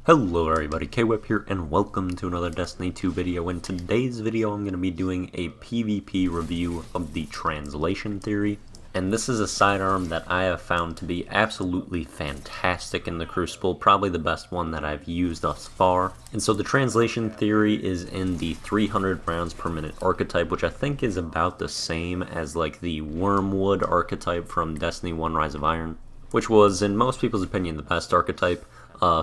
Hello everybody, K-Whip here, and welcome to another Destiny 2 video. In today's video, I'm going to be doing a PvP review of the translation theory. And this is a sidearm that I have found to be absolutely fantastic in the Crucible, probably the best one that I've used thus far. And so the translation theory is in the 300 rounds per minute archetype, which I think is about the same as like the Wormwood archetype from Destiny 1 Rise of Iron, which was, in most people's opinion, the best archetype.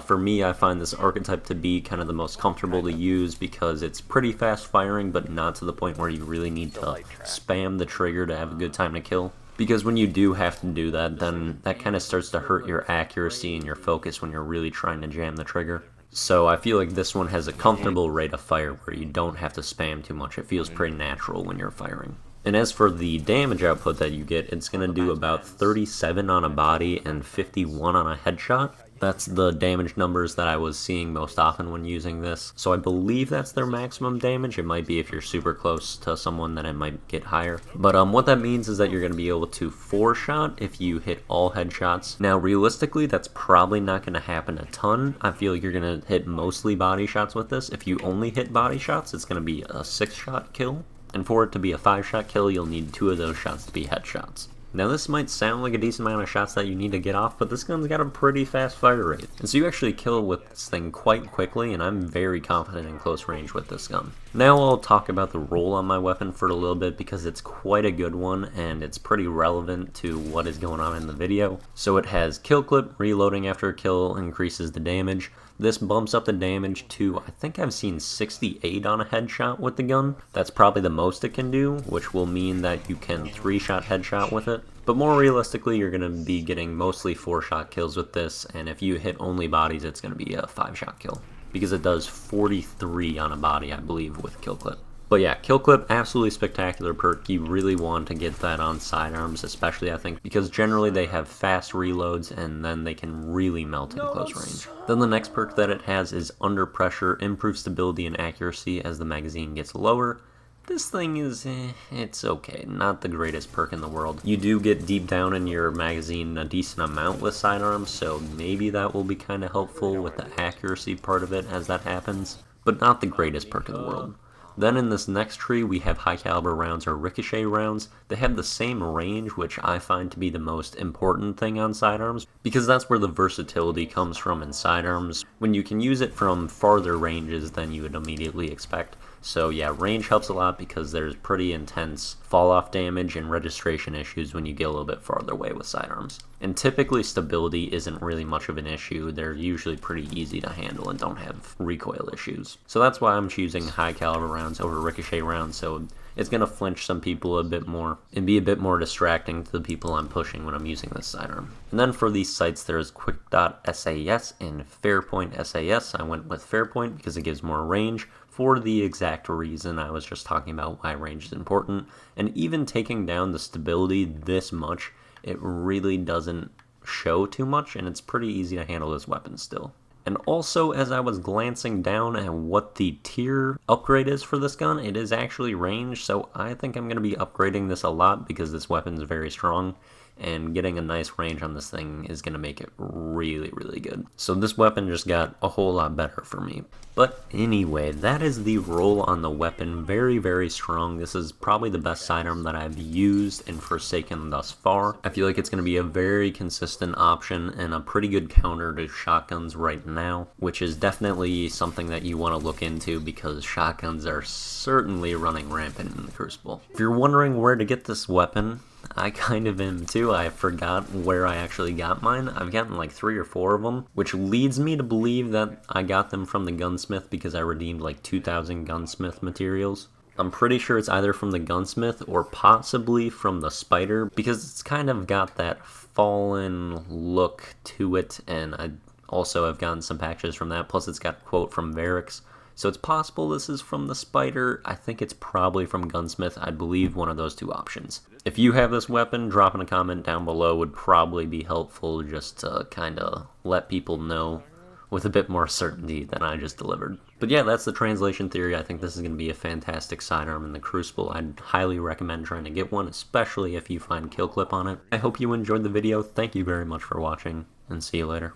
For me, I find this archetype to be kind of the most comfortable to use because it's pretty fast firing, but not to the point where you really need to spam the trigger to have a good time to kill. Because when you do have to do that, then that kind of starts to hurt your accuracy and your focus when you're really trying to jam the trigger. So I feel like this one has a comfortable rate of fire where you don't have to spam too much. It feels pretty natural when you're firing. And as for the damage output that you get, it's going to do about 37 on a body and 51 on a headshot. That's the damage numbers that I was seeing most often when using this. So I believe that's their maximum damage. It might be if you're super close to someone, then it might get higher. But what that means is that you're going to be able to 4-shot if you hit all headshots. Now realistically, that's probably not going to happen a ton. I feel like you're going to hit mostly body shots with this. If you only hit body shots, it's going to be a 6-shot kill. And for it to be a 5-shot kill, you'll need 2 of those shots to be headshots. Now this might sound like a decent amount of shots that you need to get off, but this gun's got a pretty fast fire rate. And so you actually kill with this thing quite quickly, and I'm very confident in close range with this gun. Now I'll talk about the roll on my weapon for a little bit because it's quite a good one, and it's pretty relevant to what is going on in the video. So it has kill clip, reloading after a kill increases the damage. This bumps up the damage to, I think I've seen 68 on a headshot with the gun. That's probably the most it can do, which will mean that you can 3-shot headshot with it. But more realistically, you're going to be getting mostly 4-shot kills with this, and if you hit only bodies, it's going to be a 5-shot kill. Because it does 43 on a body, I believe, with kill clip. But yeah, kill clip, absolutely spectacular perk. You really want to get that on sidearms, especially I think, because generally they have fast reloads and then they can really melt in close range. Then the next perk that it has is under pressure, improves stability and accuracy as the magazine gets lower. This thing is, it's okay, not the greatest perk in the world. You do get deep down in your magazine a decent amount with sidearms, so maybe that will be kind of helpful with the accuracy part of it as that happens, but not the greatest perk in the world. Then in this next tree, we have high caliber rounds or ricochet rounds. They have the same range, which I find to be the most important thing on sidearms, because that's where the versatility comes from in sidearms, when you can use it from farther ranges than you would immediately expect. So yeah, range helps a lot because there's pretty intense fall-off damage and registration issues when you get a little bit farther away with sidearms. And typically stability isn't really much of an issue. They're usually pretty easy to handle and don't have recoil issues. So that's why I'm choosing high caliber rounds over ricochet rounds, so it's going to flinch some people a bit more and be a bit more distracting to the people I'm pushing when I'm using this sidearm. And then for these sights, there's quick.SAS and Fairpoint SAS. I went with Fairpoint because it gives more range for the exact reason I was just talking about why range is important. And even taking down the stability this much, it really doesn't show too much, and it's pretty easy to handle this weapon still. And also, as I was glancing down at what the tier upgrade is for this gun, it is actually range, so I think I'm going to be upgrading this a lot because this weapon is very strong, and getting a nice range on this thing is going to make it really, really good. So this weapon just got a whole lot better for me. But anyway, that is the roll on the weapon. Very, very strong. This is probably the best sidearm that I've used in Forsaken thus far. I feel like it's going to be a very consistent option and a pretty good counter to shotguns right now, which is definitely something that you want to look into because shotguns are certainly running rampant in the Crucible. If you're wondering where to get this weapon, I kind of am too. I forgot where I actually got mine. I've gotten like 3 or 4 of them, which leads me to believe that I got them from the gunsmith because I redeemed like 2,000 gunsmith materials. I'm pretty sure it's either from the gunsmith or possibly from the spider because it's kind of got that fallen look to it, and I also have gotten some packages from that, plus it's got a quote from Varix. So it's possible this is from the spider. I think it's probably from gunsmith. I believe one of those 2 options. If you have this weapon, dropping a comment down below would probably be helpful just to kind of let people know with a bit more certainty than I just delivered. But yeah, that's the translation theory. I think this is going to be a fantastic sidearm in the Crucible. I'd highly recommend trying to get one, especially if you find kill clip on it. I hope you enjoyed the video. Thank you very much for watching, and see you later.